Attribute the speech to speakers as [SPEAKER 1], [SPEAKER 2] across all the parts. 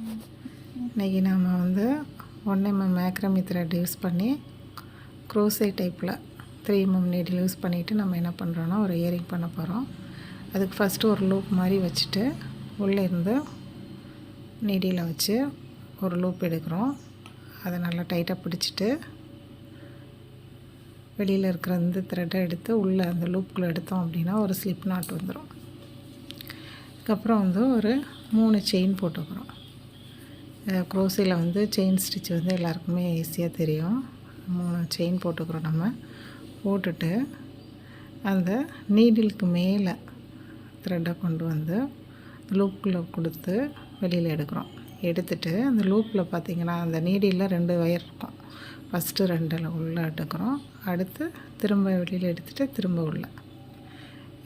[SPEAKER 1] இன்றைக்கி நாம் வந்து 1 mm மேக்ரமி த்ரெட் யூஸ் பண்ணி க்ரோசே டைப்பில் 3 mm நீடில் யூஸ் பண்ணிவிட்டு நம்ம என்ன பண்ணுறோன்னா ஒரு இயரிங் பண்ண போகிறோம். அதுக்கு ஃபஸ்ட்டு ஒரு லூப் மாதிரி வச்சுட்டு உள்ளே இருந்து நீடியில் வச்சு ஒரு லூப் எடுக்கிறோம். அதை நல்லா டைட்டாக பிடிச்சிட்டு வெளியில் இருக்கிற இந்த த்ரெட்டை எடுத்து உள்ளே அந்த லூப்புக்குள்ளே எடுத்தோம் அப்படின்னா ஒரு ஸ்லிப் நாட் வந்துடும். அதுக்கப்புறம் வந்து ஒரு 3 செயின் போட்டுக்கிறோம். க்ரோஸில் வந்து செயின் ஸ்டிச் வந்து எல்லாருக்குமே ஈஸியாக தெரியும். 3 செயின் போட்டுக்கிறோம். நம்ம போட்டுட்டு அந்த நீடிலுக்கு மேலே த்ரெட்டை கொண்டு வந்து லூப்புக்குள்ளே கொடுத்து வெளியில் எடுக்கிறோம். எடுத்துகிட்டு அந்த லூப்பில் பார்த்திங்கன்னா அந்த நீடியில் 2 ஒயர் இருக்கும். ஃபஸ்ட்டு 2 உள்ளே எடுக்கிறோம். அடுத்து திரும்ப வெளியில் எடுத்துகிட்டு திரும்ப உள்ள.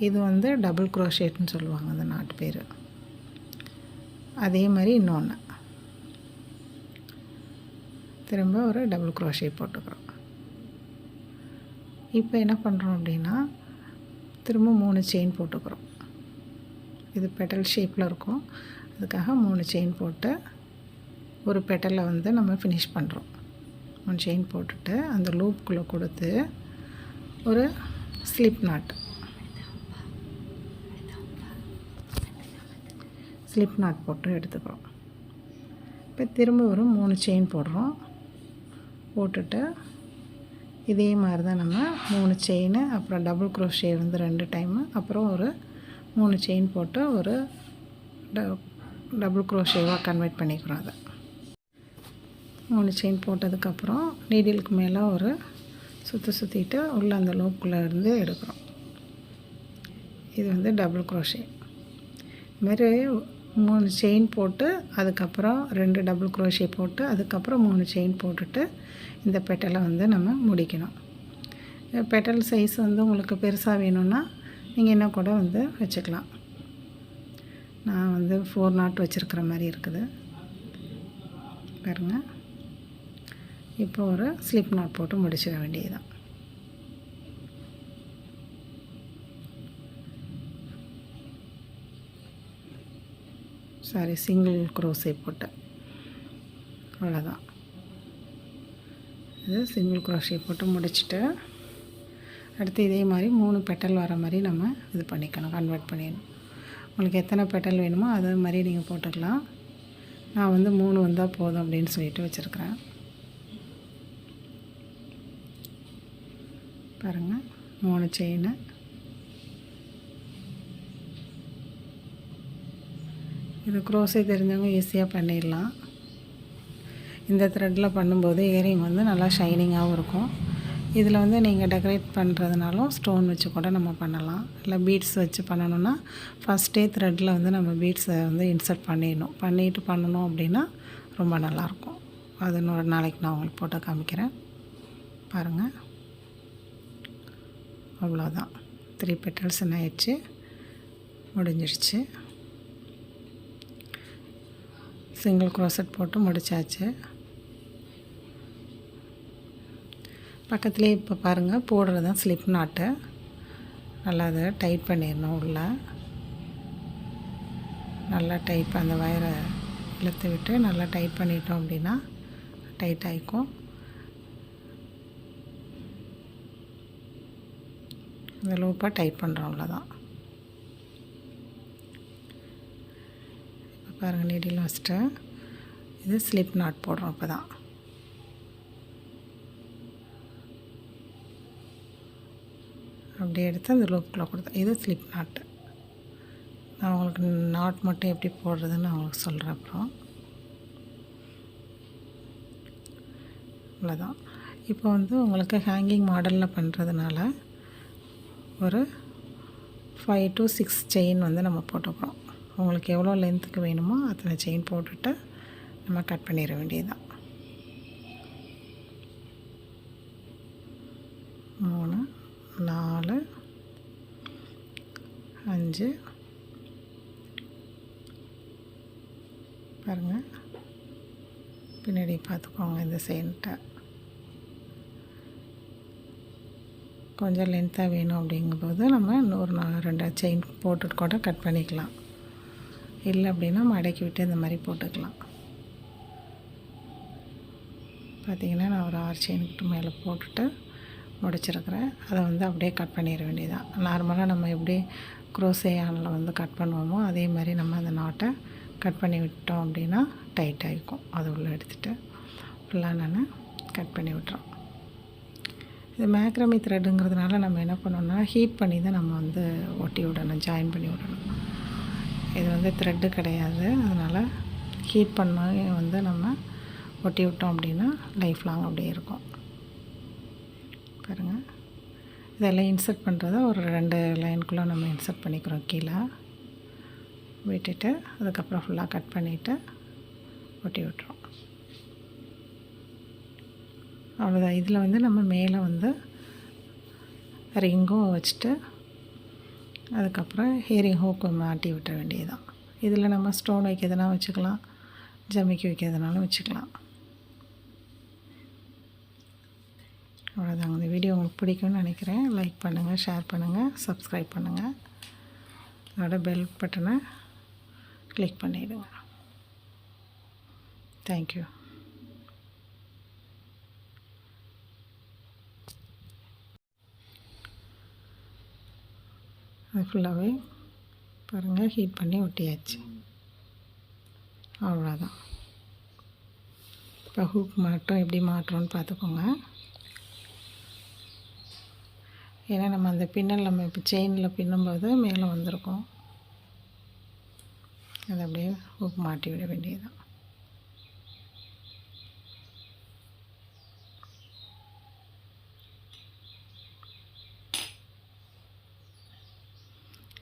[SPEAKER 1] இது வந்து டபுள் க்ரோஷேட்னு சொல்லுவாங்க அந்த நாட்டு பேர். அதே மாதிரி இன்னொன்று திரும்ப ஒரு டபுள் க்ரோஷே போட்டுக்கிறோம். இப்போ என்ன பண்ணுறோம் அப்படின்னா திரும்ப 3 செயின் போட்டுக்கிறோம். இது பெட்டல் ஷேப்பில் இருக்கும். அதுக்காக 3 செயின் போட்டு ஒரு பெட்டலை வந்து நம்ம ஃபினிஷ் பண்ணுறோம். 3 செயின் போட்டுட்டு அந்த லூப்புக்குள்ளே கொடுத்து ஒரு ஸ்லிப் நாட் போட்டு எடுத்துக்கிறோம். இப்போ திரும்ப ஒரு 3 செயின் போடுறோம். போட்டுட்டு இதே மாதிரி தான் நம்ம 3 செயின் அப்புறம் டபுள் க்ரோஷே வந்து 2 டைமு அப்புறம் ஒரு 3 செயின் போட்டு ஒரு டபுள் க்ரோஷேவாக கன்வெர்ட் பண்ணிக்கிறோம். அதை 3 செயின் போட்டதுக்கப்புறம் நீடிலுக்கு மேலே ஒரு சுற்றிட்டு உள்ளே அந்த லூப்புக்குள்ளே இருந்து எடுக்கிறோம். இது வந்து டபுள் க்ரோஷே. இதுமாதிரி 3 செயின் போட்டு அதுக்கப்புறம் 2 டபுள் க்ரோஷே போட்டு அதுக்கப்புறம் 3 செயின் போட்டுட்டு இந்த பெட்டலை வந்து நம்ம முடிக்கணும். பெட்டல் சைஸ் வந்து உங்களுக்கு பெருசாக வேணும்னா நீங்கள் என்ன கூட வந்து வச்சுக்கலாம். நான் வந்து 4 நாட் வச்சுருக்கிற மாதிரி இருக்குது பாருங்கள். இப்போ ஒரு ஸ்லிப் நாட் போட்டு முடிச்சிட வேண்டியதுதான். சிங்கிள் க்ரோஷே போட்டு அவ்வளோதான். இது சிங்கிள் க்ரோஷே போட்டு முடிச்சுட்டு அடுத்து இதே மாதிரி 3 பெட்டல் வர மாதிரி நம்ம இது பண்ணிக்கணும், கன்வெர்ட் பண்ணிடணும். உங்களுக்கு எத்தனை பெட்டல் வேணுமோ அதே மாதிரி நீங்கள் போட்டுக்கலாம். நான் வந்து 3 வந்தால் போதும் அப்படின்னு சொல்லிட்டு வச்சுருக்கிறேன். பாருங்கள் 3 செயின். இது க்ரோஸே தெரிஞ்சவங்க ஈஸியாக பண்ணிடலாம். இந்த த்ரெட்டில் பண்ணும்போது இயரிங் வந்து நல்லா ஷைனிங்காகவும் இருக்கும். இதில் வந்து நீங்கள் டெக்கரேட் பண்ணுறதுனாலும் ஸ்டோன் வச்சு கூட நம்ம பண்ணலாம். இல்லை பீட்ஸ் வச்சு பண்ணணுன்னா ஃபஸ்ட்டே த்ரெட்டில் வந்து நம்ம பீட்ஸை வந்து இன்சர்ட் பண்ணிட்டு பண்ணணும் அப்படின்னா ரொம்ப நல்லாயிருக்கும். அது இன்னொரு நாளைக்கு நான் உங்களுக்கு போட்டு காமிக்கிறேன். பாருங்கள் அவ்வளோதான். 3 பெட்டல்ஸ் என்ன ஆயிடுச்சு, முடிஞ்சிடுச்சு. சிங்கிள் க்ரோஷெட் போட்டு முடித்தாச்சு. பக்கத்துலேயே இப்போ பாருங்கள் போடுறது தான் ஸ்லிப் நாட்டு. நல்லா அதை டைட் பண்ணிடணும். உள்ள நல்லா டைட் அந்த வயரை இழுத்து விட்டு நல்லா டைட் பண்ணிட்டோம் அப்படின்னா டைட் ஆகிக்கும். இந்த லூப்பாக டைட் பண்ணுறோம். அவ்வளோதான். இப்போ பாருங்கள் நீடில் வச்சுட்டு இது ஸ்லிப் நாட் போடுறோம். இப்போ தான் அப்படியே எடுத்து அந்த லூப்புக்குள்ளே கொடுத்தேன். இது ஸ்லிப் நாட்டு. நான் உங்களுக்கு நாட் மட்டும் எப்படி போடுறதுன்னு நான் உங்களுக்கு சொல்கிறேன் அப்புறம். அவ்வளோதான். இப்போ வந்து உங்களுக்கு ஹேங்கிங் மாடலில் பண்ணுறதுனால ஒரு 5 to 6 செயின் வந்து நம்ம போட்டுக்கிறோம். உங்களுக்கு எவ்வளோ லென்த்துக்கு வேணுமோ அத்தனை செயின் போட்டுட்டு நம்ம கட் பண்ணிட வேண்டியதுதான். 3 4 5 பாருங்கள். பின்னாடி பார்த்துக்கோங்க. இந்த செயின்ட்டை கொஞ்சம் லென்த்தாக வேணும் அப்படிங்கும்போது நம்ம இன்னொரு 2 செயின் போட்டுட்டு கூட கட் பண்ணிக்கலாம். இல்லை அப்படின்னா மடக்கி விட்டு இந்த மாதிரி போட்டுக்கலாம். பார்த்திங்கன்னா நான் ஒரு 6 செயினுக்கிட்ட மேலே போட்டுட்டு முடிச்சிருக்கிறேன். அதை வந்து அப்படியே கட் பண்ணிட வேண்டியதான். நார்மலாக நம்ம எப்படி குரோசே ஆனில் வந்து கட் பண்ணுவோமோ அதே மாதிரி நம்ம அந்த நாட்டை கட் பண்ணி விட்டோம் அப்படின்னா டைட் ஆகிக்கும். அதை உள்ளே எடுத்துகிட்டு ஃபுல்லாக நான் கட் பண்ணி விட்டுறோம். இது மேக்ரமி த்ரெட்டுங்கிறதுனால நம்ம என்ன பண்ணோம்னா ஹீட் பண்ணி தான் நம்ம வந்து ஒட்டி விடணும், ஜாயின் பண்ணி விடணும். இது வந்து த்ரெட்டு கிடையாது, அதனால் ஹீட் பண்ணி வந்து நம்ம ஒட்டி விட்டோம் அப்படின்னா லைஃப் லாங் அப்படியே இருக்கும். பாருங்கள், இதெல்லாம் இன்சர்ட் பண்ணுறத ஒரு 2 லைனுக்குள்ளே நம்ம இன்சர்ட் பண்ணிக்கிறோம். கீழே விட்டுட்டு அதுக்கப்புறம் ஃபுல்லாக கட் பண்ணிவிட்டு ஒட்டி விட்டுறோம். அவ்வளோதான். இதில் வந்து நம்ம மேலே வந்து ரிங்கும் வச்சுட்டு அதுக்கப்புறம் ஹேரிங் ஹூக்கு மாட்டி விட்டுற வேண்டியதுதான். இதில் நம்ம ஸ்டோன் வைக்கிறதுனா வச்சுக்கலாம், ஜமிக்கி வைக்கிறதுனாலும் வச்சுக்கலாம். அவ்வளோதாங்க. இந்த வீடியோ உங்களுக்கு பிடிக்கும்னு நினைக்கிறேன். லைக் பண்ணுங்கள், ஷேர் பண்ணுங்கள், சப்ஸ்கிரைப் பண்ணுங்கள். அதோட பெல் பட்டனை கிளிக் பண்ணிவிடுங்க. தேங்க்யூ. அது ஃபுல்லாகவே பாருங்கள் ஹீட் பண்ணி ஒட்டியாச்சு. அவ்வளோதான். இப்போ ஹூக் மட்டும் எப்படி மாட்டுறோன்னு பார்த்துக்கோங்க. ஏன்னா நம்ம அந்த பின்னல் நம்ம இப்போ செயினில் பின்னும்போது மேலே வந்திருக்கும். அதை அப்படியே ஹூக் மாட்டி விட வேண்டியதுதான்.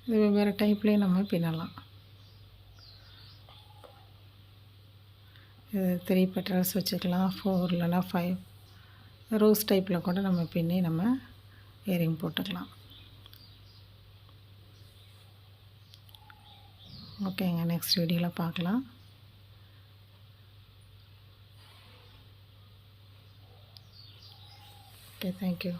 [SPEAKER 1] இது வெவ்வேறு டைப்லேயே நம்ம பின்னலாம். இது 3 பெட்டல்ஸ் வச்சுக்கலாம், 4 இல்லைனா 5 ரோஸ் டைப்பில் கூட நம்ம பின்னி நம்ம இயரிங் போட்டுக்கலாம். ஓகேங்க, நெக்ஸ்ட் வீடியோவில் பார்க்கலாம். Okay, thank you.